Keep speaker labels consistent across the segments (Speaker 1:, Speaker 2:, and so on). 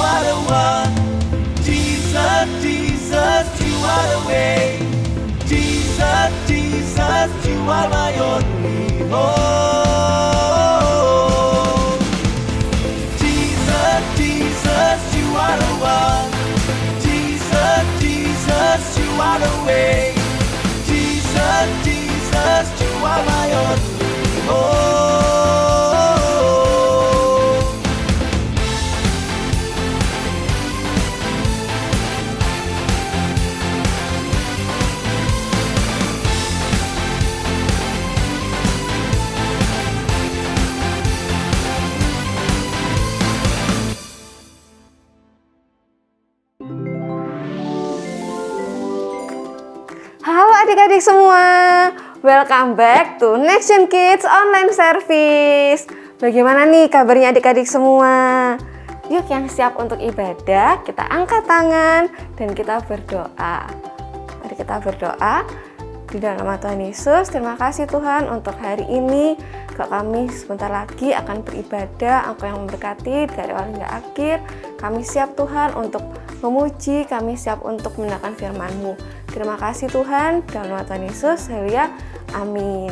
Speaker 1: are the one. Jesus, Jesus, you are the way. Jesus, Jesus, you are my only hope. Jesus, Jesus, you are the one. Jesus, Jesus, you are the way. Jesus, Jesus, you are my only hope.
Speaker 2: Halo adik-adik semua, welcome back to Nexion Kids Online Service. Bagaimana nih kabarnya adik-adik semua? Yuk yang siap untuk ibadah, kita angkat tangan dan kita berdoa. Mari kita berdoa. Di dalam nama Tuhan Yesus, terima kasih Tuhan untuk hari ini. Kami sebentar lagi akan beribadah, Engkau yang memberkati dari awal hingga akhir. Kami siap Tuhan untuk memuji, kami siap untuk mendengarkan firman-Mu. Terima kasih Tuhan, dalam nama Tuhan Yesus, haleluya, amin.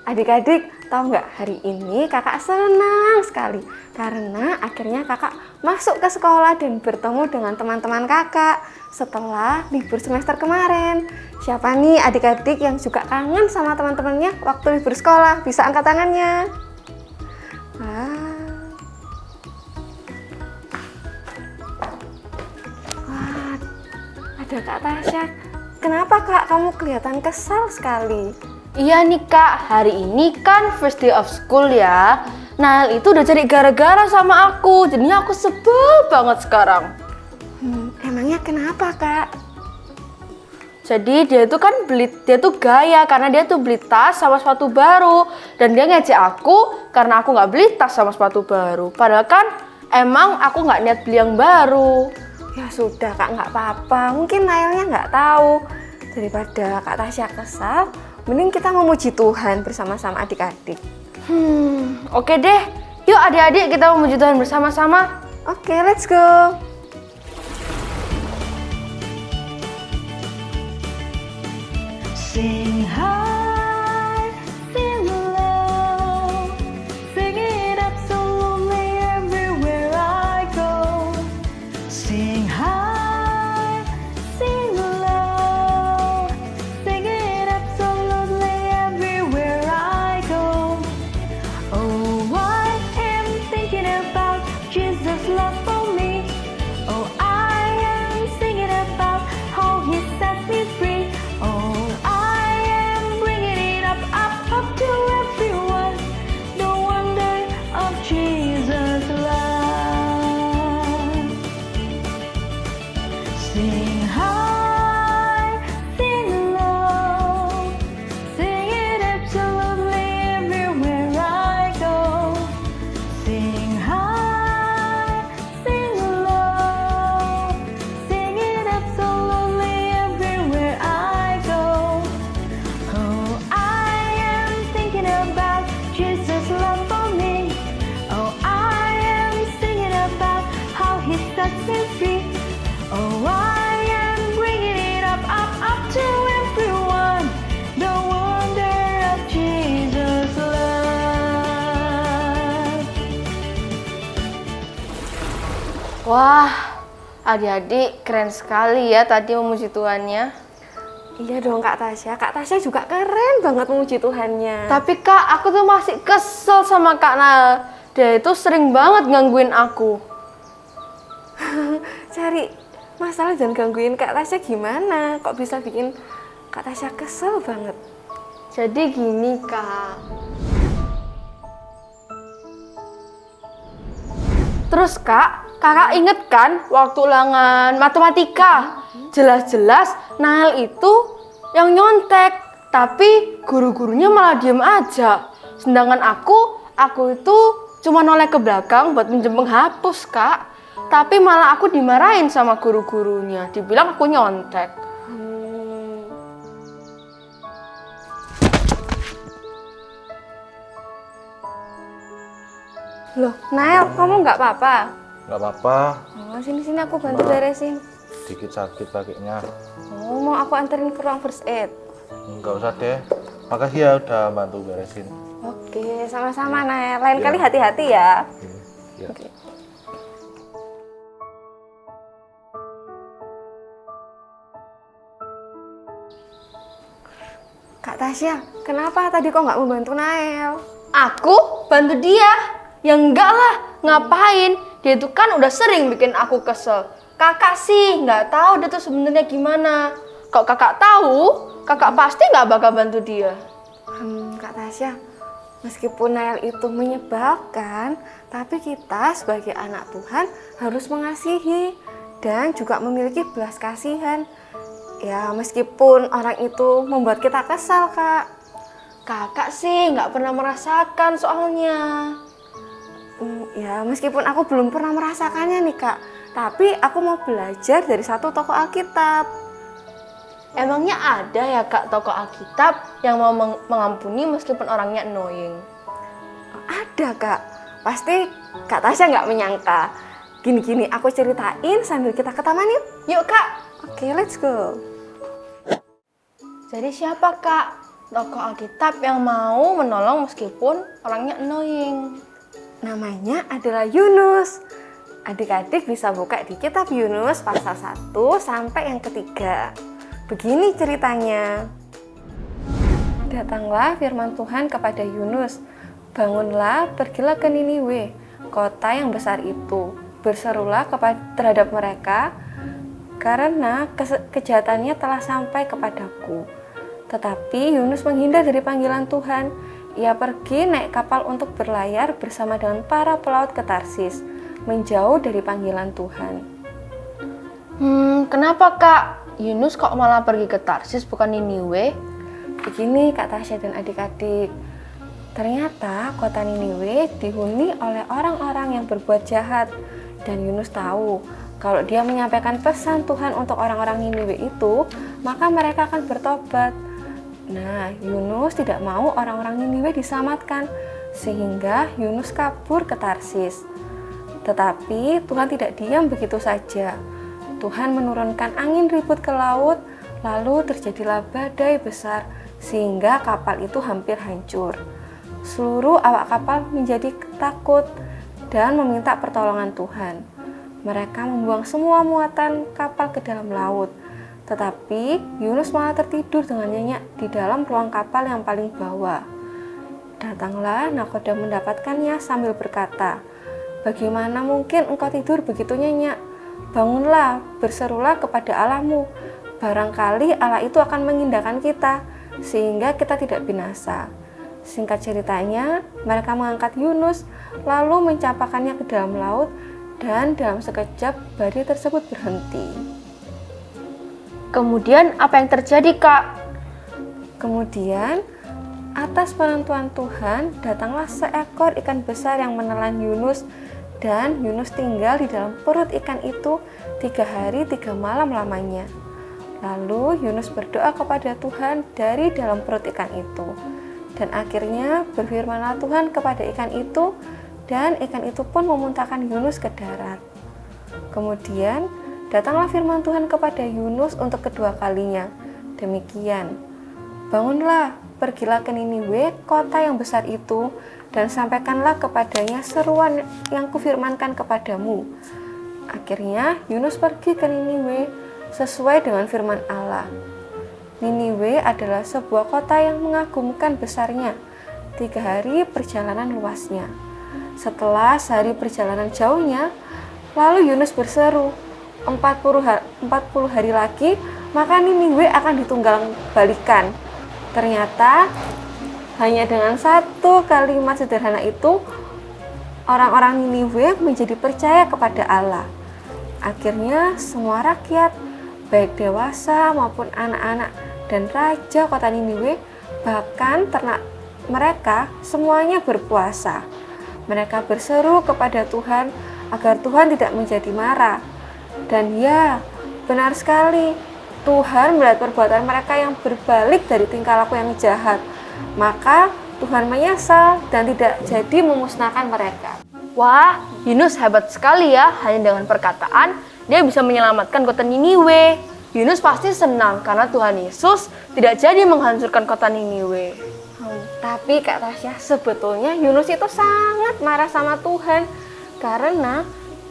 Speaker 2: Adik-adik, tahu nggak, hari ini kakak senang sekali karena akhirnya kakak masuk ke sekolah dan bertemu dengan teman-teman kakak setelah libur semester kemarin. Siapa nih adik-adik yang juga kangen sama teman-temannya waktu libur sekolah? Bisa angkat tangannya. Wah, ada Kak Tasya. Kenapa Kak, kamu kelihatan kesal sekali?
Speaker 3: Iya nih Kak, hari ini kan first day of school ya. Nail itu udah cari gara-gara sama aku, jadinya aku sebel banget sekarang.
Speaker 2: Emangnya kenapa Kak?
Speaker 3: Jadi dia tuh gaya karena dia tuh beli tas sama sepatu baru. Dan dia ngejek aku karena aku nggak beli tas sama sepatu baru. Padahal kan emang aku nggak niat beli yang baru.
Speaker 2: Ya sudah Kak, nggak apa-apa. Mungkin Nailnya nggak tahu. Daripada Kak Tasya kesal, mending kita memuji Tuhan bersama-sama adik-adik.
Speaker 3: Oke deh. Yuk adik-adik kita memuji Tuhan bersama-sama.
Speaker 2: Oke, let's go.
Speaker 4: Sing high, sing low, sing it absolutely everywhere I go. Sing high, sing low, sing it absolutely everywhere I go. Oh, I am thinking about Jesus' love for me. Oh, I am singing about how He sets me free. Oh, up to everyone, the wonder of Jesus' love. Sing high, sing low, sing it absolutely everywhere I go. Sing high, sing low, sing it absolutely everywhere I go. Oh, about Jesus' love for me. Oh, I am singing about how He sets me free. Oh, I am bringing it up to everyone, the wonder of Jesus' love.
Speaker 3: Wah, adik-adik keren sekali ya tadi memuji Tuhannya.
Speaker 2: Iya dong Kak Tasya. Kak Tasya juga keren banget memuji Tuhannya.
Speaker 3: Tapi Kak, aku tuh masih kesel sama Kak Nail. Dia itu sering banget gangguin aku.
Speaker 2: Cari masalah dan gangguin Kak Tasya gimana? Kok bisa bikin Kak Tasya kesel banget?
Speaker 3: Jadi gini Kak. Terus Kak, Kakak inget kan waktu ulangan matematika? Jelas-jelas Nail itu yang nyontek, tapi guru-gurunya malah diem aja. Sedangkan aku itu cuma noleh ke belakang buat minjem penghapus Kak. Tapi malah aku dimarahin sama guru-gurunya, dibilang aku nyontek.
Speaker 2: Loh, Nael, kamu nggak apa-apa?
Speaker 5: Nggak apa-apa,
Speaker 2: Oh, sini-sini aku bantu beresin.
Speaker 5: sedikit sakit kakinya.
Speaker 2: Oh, mau aku anterin ke ruang first aid?
Speaker 5: Nggak usah deh. Makasih ya udah bantu beresin.
Speaker 2: Oke, sama-sama Nael. Lain
Speaker 5: Iya.
Speaker 2: kali hati-hati ya.
Speaker 5: Ya.
Speaker 2: Oke. Kak Tasya, kenapa tadi kok nggak membantu Nael?
Speaker 3: Aku bantu dia. Ya enggak lah, ngapain? Dia itu kan udah sering bikin aku kesel. Kakak sih nggak tahu dia tuh sebenarnya gimana. Kalau kakak tahu, kakak pasti nggak bakal bantu dia.
Speaker 2: Kak Tasya, meskipun Nael itu menyebalkan, tapi kita sebagai anak Tuhan harus mengasihi dan juga memiliki belas kasihan. Ya, meskipun orang itu membuat kita kesal, Kak.
Speaker 3: Kakak sih nggak pernah merasakan soalnya.
Speaker 2: Ya, meskipun aku belum pernah merasakannya nih, Kak. Tapi aku mau belajar dari satu tokoh Alkitab.
Speaker 3: Emangnya ada ya kak tokoh Alkitab yang mau mengampuni meskipun orangnya annoying?
Speaker 2: Ada, Kak. Pasti Kak Tasya nggak menyangka. Gini-gini, aku ceritain sambil kita ke taman yuk.
Speaker 3: Yuk kak.
Speaker 2: Oke, let's go.
Speaker 3: Jadi siapa kak tokoh Alkitab yang mau menolong meskipun orangnya annoying?
Speaker 2: Namanya adalah Yunus. Adik-adik bisa buka di kitab Yunus pasal 1 sampai yang ketiga. Begini ceritanya. Datanglah firman Tuhan kepada Yunus. Bangunlah, pergilah ke Niniwe, kota yang besar itu. Berserulah terhadap mereka, karena kejahatannya telah sampai kepadaku. Tetapi Yunus menghindar dari panggilan Tuhan. Ia pergi naik kapal untuk berlayar bersama dengan para pelaut ke Tarsis, menjauh dari panggilan Tuhan.
Speaker 3: Kenapa kak? Yunus kok malah pergi ke Tarsis bukan Niniwe?
Speaker 2: Begini Kak Tasya dan adik-adik, ternyata kota Niniwe dihuni oleh orang-orang yang berbuat jahat. Dan Yunus tahu, kalau dia menyampaikan pesan Tuhan untuk orang-orang Niniwe itu, maka mereka akan bertobat. Nah, Yunus tidak mau orang-orang Niniwe diselamatkan, sehingga Yunus kabur ke Tarsis. Tetapi Tuhan tidak diam begitu saja. Tuhan menurunkan angin ribut ke laut, lalu terjadilah badai besar, sehingga kapal itu hampir hancur. Seluruh awak kapal menjadi takut dan meminta pertolongan Tuhan. Mereka membuang semua muatan kapal ke dalam laut. Tetapi Yunus malah tertidur dengan nyenyak di dalam ruang kapal yang paling bawah. Datanglah nakoda mendapatkannya sambil berkata, "Bagaimana mungkin engkau tidur begitu nyenyak? Bangunlah, berserulah kepada Allahmu. Barangkali Allah itu akan mengindahkan kita, sehingga kita tidak binasa." Singkat ceritanya, mereka mengangkat Yunus, lalu mencampakkannya ke dalam laut, dan dalam sekejap badai tersebut berhenti.
Speaker 3: Kemudian apa yang terjadi kak?
Speaker 2: Kemudian, atas penentuan Tuhan, datanglah seekor ikan besar yang menelan Yunus, dan Yunus tinggal di dalam perut ikan itu 3 hari 3 malam lamanya. Lalu Yunus berdoa kepada Tuhan dari dalam perut ikan itu. Dan akhirnya berfirmanlah Tuhan kepada ikan itu, dan ikan itu pun memuntahkan Yunus ke darat. Kemudian datanglah firman Tuhan kepada Yunus untuk kedua kalinya. Demikian, "Bangunlah, pergilah ke Niniwe, kota yang besar itu, dan sampaikanlah kepadanya seruan yang kufirmankan kepadamu." Akhirnya Yunus pergi ke Niniwe sesuai dengan firman Allah. Niniwe adalah sebuah kota yang mengagumkan besarnya, 3 hari perjalanan luasnya. Setelah sehari perjalanan jauhnya, lalu Yunus berseru, 40 hari lagi, maka Niniwe akan ditunggang balikan. Ternyata hanya dengan satu kalimat sederhana itu, orang-orang Niniwe menjadi percaya kepada Allah. Akhirnya semua rakyat, baik dewasa maupun anak-anak dan raja kota Niniwe, bahkan ternak mereka semuanya berpuasa. Mereka berseru kepada Tuhan agar Tuhan tidak menjadi marah. Dan ya, benar sekali, Tuhan melihat perbuatan mereka yang berbalik dari tingkah laku yang jahat. Maka Tuhan menyesal dan tidak jadi memusnahkan mereka.
Speaker 3: Wah, Yunus hebat sekali ya. Hanya dengan perkataan, dia bisa menyelamatkan kota Niniwe. Yunus pasti senang karena Tuhan Yesus tidak jadi menghancurkan kota Niniwe.
Speaker 2: Tapi Kak Tasya, sebetulnya Yunus itu sangat marah sama Tuhan karena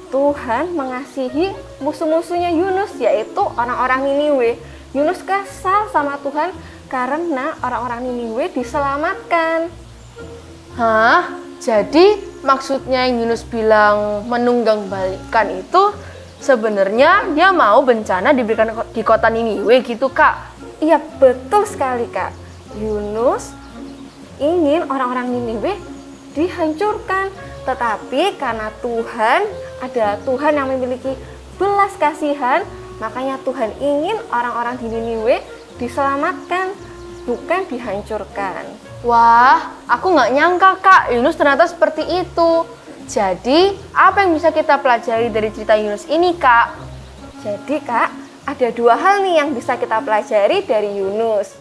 Speaker 2: Tuhan mengasihi musuh-musuhnya Yunus, yaitu orang-orang Niniwe. Yunus kesal sama Tuhan karena orang-orang Niniwe diselamatkan.
Speaker 3: Hah? Jadi maksudnya yang Yunus bilang menunggang balikan itu sebenarnya dia mau bencana diberikan di kota Niniwe gitu, Kak?
Speaker 2: Iya, betul sekali, Kak. Yunus ingin orang-orang Niniwe dihancurkan, tetapi karena Tuhan adalah Tuhan yang memiliki belas kasihan, makanya Tuhan ingin orang-orang di Niniwe diselamatkan, bukan dihancurkan.
Speaker 3: Wah, aku nggak nyangka Kak, Yunus ternyata seperti itu. Jadi, apa yang bisa kita pelajari dari cerita Yunus ini, Kak?
Speaker 2: Jadi, Kak, ada dua hal nih yang bisa kita pelajari dari Yunus.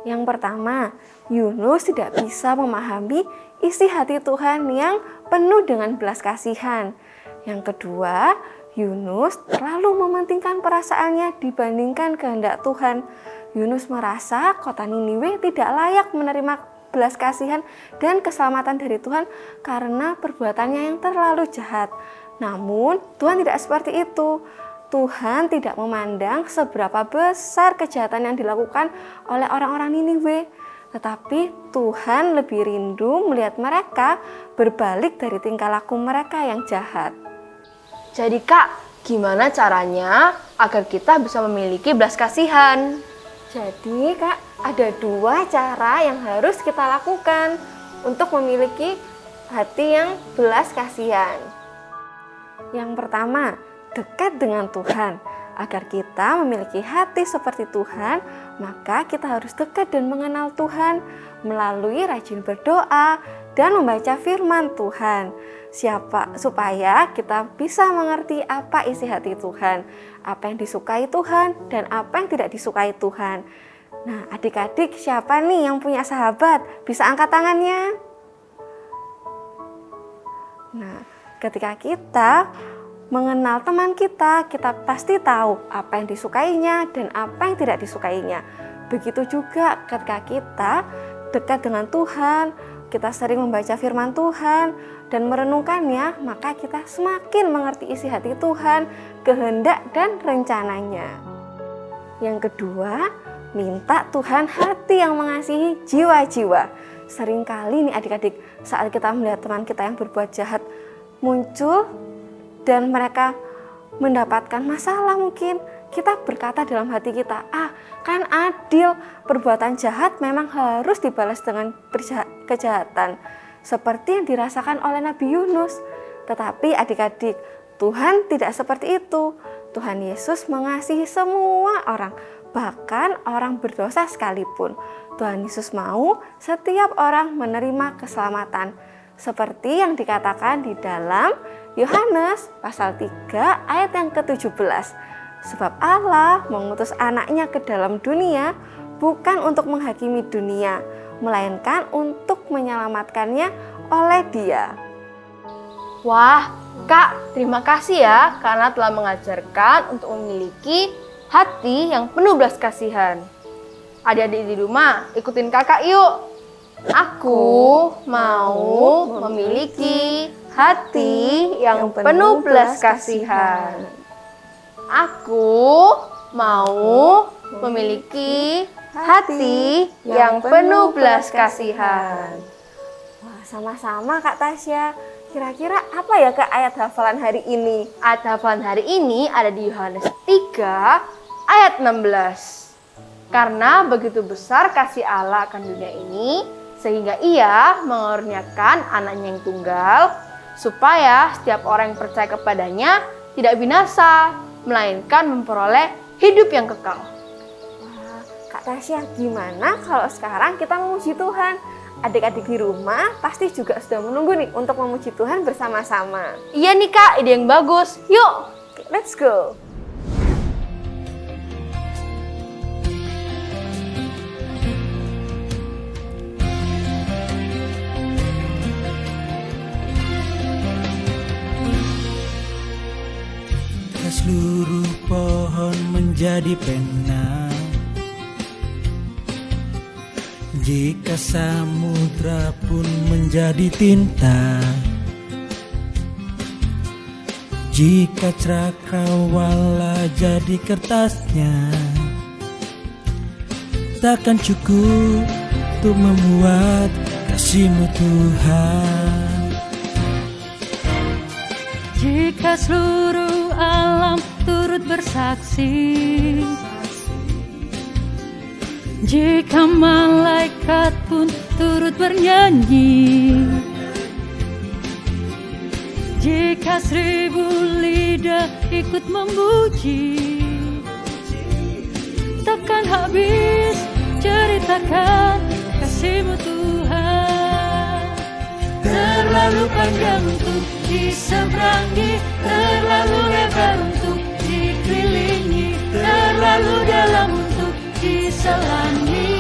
Speaker 2: Yang pertama, Yunus tidak bisa memahami isi hati Tuhan yang penuh dengan belas kasihan. Yang kedua, Yunus terlalu mementingkan perasaannya dibandingkan kehendak Tuhan. Yunus merasa kota Niniwe tidak layak menerima belas kasihan dan keselamatan dari Tuhan karena perbuatannya yang terlalu jahat. Namun, Tuhan tidak seperti itu. Tuhan tidak memandang seberapa besar kejahatan yang dilakukan oleh orang-orang Niniwe, tetapi Tuhan lebih rindu melihat mereka berbalik dari tingkah laku mereka yang jahat.
Speaker 3: Jadi Kak, gimana caranya agar kita bisa memiliki belas kasihan?
Speaker 2: Jadi Kak, ada dua cara yang harus kita lakukan untuk memiliki hati yang belas kasihan. Yang pertama, dekat dengan Tuhan. Agar kita memiliki hati seperti Tuhan, maka kita harus dekat dan mengenal Tuhan melalui rajin berdoa dan membaca firman Tuhan. Supaya kita bisa mengerti apa isi hati Tuhan, apa yang disukai Tuhan dan apa yang tidak disukai Tuhan. Nah, adik-adik, siapa nih yang punya sahabat? Bisa angkat tangannya. Nah, ketika kita mengenal teman kita, kita pasti tahu apa yang disukainya dan apa yang tidak disukainya. Begitu juga ketika kita dekat dengan Tuhan, kita sering membaca firman Tuhan dan merenungkannya, maka kita semakin mengerti isi hati Tuhan, kehendak dan rencananya. Yang kedua, minta Tuhan hati yang mengasihi jiwa-jiwa. Seringkali nih adik-adik, saat kita melihat teman kita yang berbuat jahat muncul dan mereka mendapatkan masalah, mungkin kita berkata dalam hati kita, kan adil, perbuatan jahat memang harus dibalas dengan kejahatan, seperti yang dirasakan oleh Nabi Yunus. Tetapi adik-adik, Tuhan tidak seperti itu. Tuhan Yesus mengasihi semua orang, bahkan orang berdosa sekalipun. Tuhan Yesus mau setiap orang menerima keselamatan, seperti yang dikatakan di dalam Yohanes pasal 3 ayat yang ke-17. Sebab Allah mengutus anaknya ke dalam dunia bukan untuk menghakimi dunia, melainkan untuk menyelamatkannya oleh Dia.
Speaker 3: Wah, Kak, terima kasih ya karena telah mengajarkan untuk memiliki hati yang penuh belas kasihan. Adik-adik di rumah, ikutin kakak yuk. Aku mau memiliki hati yang penuh belas kasihan. Aku mau memiliki hati yang penuh belas kasihan.
Speaker 2: Wah, sama-sama Kak Tasya. Kira-kira apa ya Kak ayat hafalan hari ini?
Speaker 3: Ayat hafalan hari ini ada di Yohanes 3 ayat 16. Karena begitu besar kasih Allah akan dunia ini, sehingga Ia mengaruniakan anaknya yang tunggal, supaya setiap orang yang percaya kepadanya tidak binasa, melainkan memperoleh hidup yang kekal.
Speaker 2: Wah, Kak Tasya, gimana kalau sekarang kita memuji Tuhan? Adik-adik di rumah pasti juga sudah menunggu nih untuk memuji Tuhan bersama-sama.
Speaker 3: Iya nih Kak, ide yang bagus. Yuk,
Speaker 2: let's go!
Speaker 6: seluruh pohon menjadi pena, jika samudra pun menjadi tinta, jika cakrawala jadi kertasnya, takkan cukup untuk membuat kasih-Mu Tuhan.
Speaker 7: Jika seluruh alam turut bersaksi, jika malaikat pun turut bernyanyi, jika 1000 lidah ikut memuji, takkan habis ceritakan kasih-Mu Tuhan. Terlalu panjang untuk diseberangi, terlalu lebar untuk dikelilingi, terlalu dalam untuk diselami.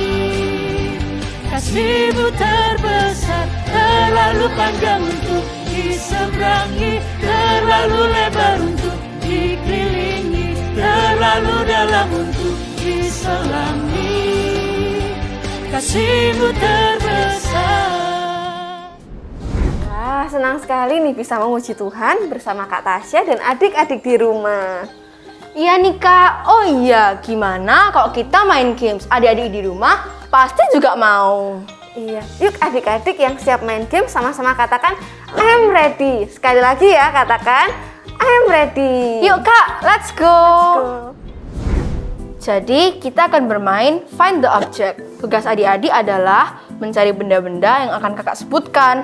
Speaker 7: Kasih-Mu terbesar, terlalu panjang untuk diseberangi, terlalu lebar untuk dikelilingi, terlalu dalam untuk diselami. Kasih-Mu terbesar.
Speaker 2: Wah, senang sekali nih bisa memuji Tuhan bersama Kak Tasya dan adik-adik di rumah.
Speaker 3: Iya nih Kak. Oh iya, gimana kalau kita main games? Adik-adik di rumah pasti juga mau.
Speaker 2: Iya, yuk adik-adik yang siap main game sama-sama katakan I'm ready. Sekali lagi ya, katakan I'm ready.
Speaker 3: Yuk Kak, let's go. Jadi kita akan bermain Find the Object. Tugas adik-adik adalah mencari benda-benda yang akan kakak sebutkan.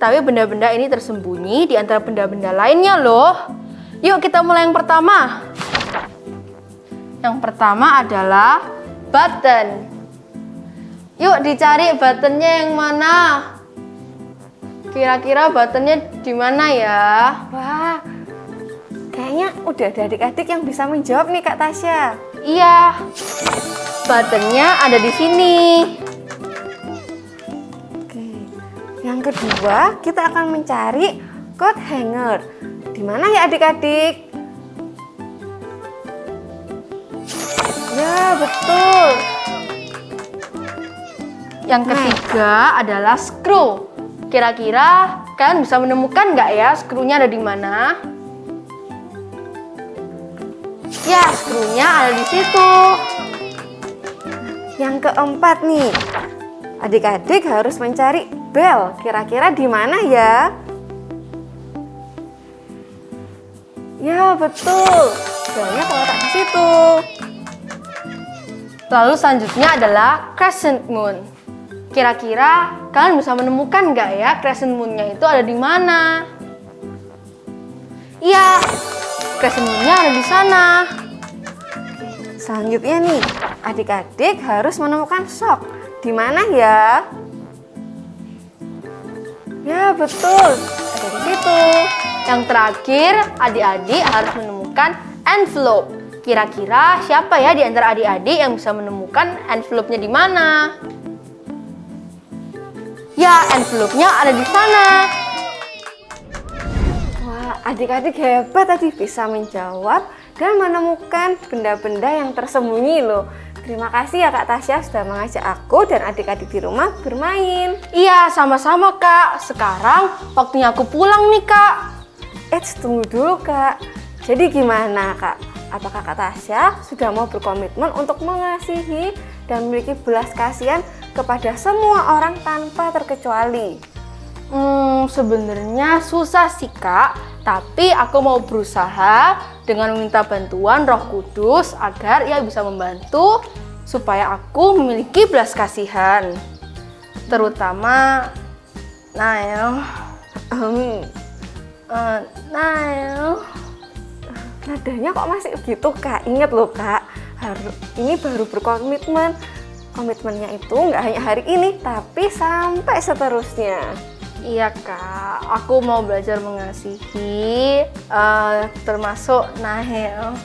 Speaker 3: Tapi benda-benda ini tersembunyi di antara benda-benda lainnya loh. Yuk kita mulai yang pertama. Yang pertama adalah button. Yuk dicari buttonnya yang mana. Kira-kira buttonnya di mana ya?
Speaker 2: Wah, kayaknya udah ada adik-adik yang bisa menjawab nih Kak Tasya.
Speaker 3: Iya, buttonnya ada di sini.
Speaker 2: Oke, yang kedua kita akan mencari coat hanger. Di mana ya adik-adik? Ya, betul.
Speaker 3: Yang ketiga adalah screw. Kira-kira kalian bisa menemukan nggak ya skrunya ada di mana? Ya, skrunya ada di situ.
Speaker 2: Yang keempat nih, adik-adik harus mencari bel. Kira-kira di mana ya? Ya, betul. Belnya terletak di situ.
Speaker 3: Lalu selanjutnya adalah crescent moon. Kira-kira kalian bisa menemukan nggak ya crescent moon-nya itu ada di mana? Iya, crescent moon-nya ada di sana.
Speaker 2: Selanjutnya nih, adik-adik harus menemukan sock. Di mana ya? Ya, betul. Ada di situ.
Speaker 3: Yang terakhir, adik-adik harus menemukan envelope. Kira-kira siapa ya di antara adik-adik yang bisa menemukan envelope-nya di mana? Ya, envelope-nya ada di sana.
Speaker 2: Wah, adik-adik hebat tadi bisa menjawab dan menemukan benda-benda yang tersembunyi loh. Terima kasih ya Kak Tasya sudah mengajak aku dan adik-adik di rumah bermain.
Speaker 3: Iya, sama-sama Kak. Sekarang waktunya aku pulang nih Kak.
Speaker 2: Tunggu dulu Kak. Jadi gimana Kak? Apakah Kak Tasya sudah mau berkomitmen untuk mengasihi dan memiliki belas kasihan kepada semua orang tanpa terkecuali?
Speaker 3: Sebenarnya susah sih Kak, tapi aku mau berusaha dengan meminta bantuan Roh Kudus agar ia bisa membantu supaya aku memiliki belas kasihan. Terutama Nael. Nael.
Speaker 2: Nadanya kok masih gitu Kak? Ingat loh Kak, ini baru berkomitmen. Komitmennya itu nggak hanya hari ini, tapi sampai seterusnya.
Speaker 3: Iya Kak, aku mau belajar mengasihi, termasuk Nahel.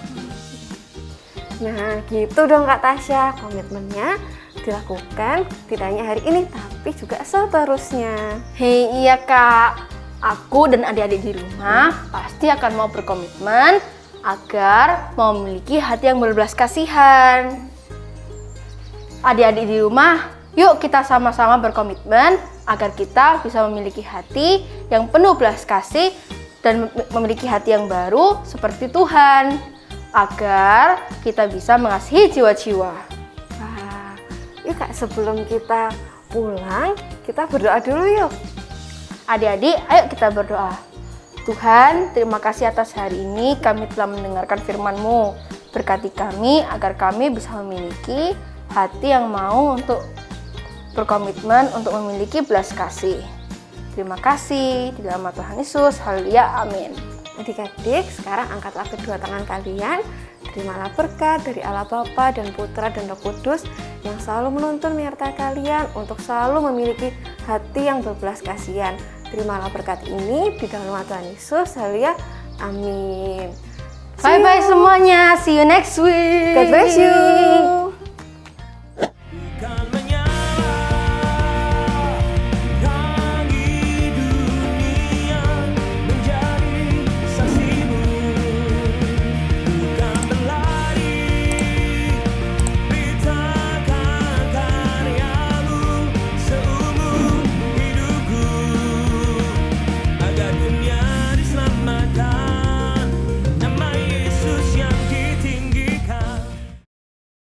Speaker 2: Nah gitu dong Kak Tasya, komitmennya dilakukan tidak hanya hari ini, tapi juga seterusnya.
Speaker 3: Hei iya Kak, aku dan adik-adik di rumah pasti akan mau berkomitmen agar memiliki hati yang berbelas kasihan. Adik-adik di rumah, yuk kita sama-sama berkomitmen agar kita bisa memiliki hati yang penuh belas kasih dan memiliki hati yang baru seperti Tuhan, agar kita bisa mengasihi jiwa-jiwa.
Speaker 2: Wah, yuk Kak, sebelum kita pulang, kita berdoa dulu yuk.
Speaker 3: Adik-adik, ayo kita berdoa. Tuhan, terima kasih atas hari ini kami telah mendengarkan firman-Mu. Berkati kami agar kami bisa memiliki hati yang mau untuk berkomitmen untuk memiliki belas kasih. Terima kasih, di dalam nama Tuhan Yesus, haleluya, amin.
Speaker 2: Adik-adik, sekarang angkatlah kedua tangan kalian. Terimalah berkat dari Allah Bapa dan Putra dan Roh Kudus yang selalu menuntun menyertai kalian untuk selalu memiliki hati yang berbelas kasihan. Terimalah berkat ini di dalam nama Tuhan Yesus, haleluya, amin.
Speaker 3: Bye-bye semuanya, see you next week.
Speaker 2: God bless you.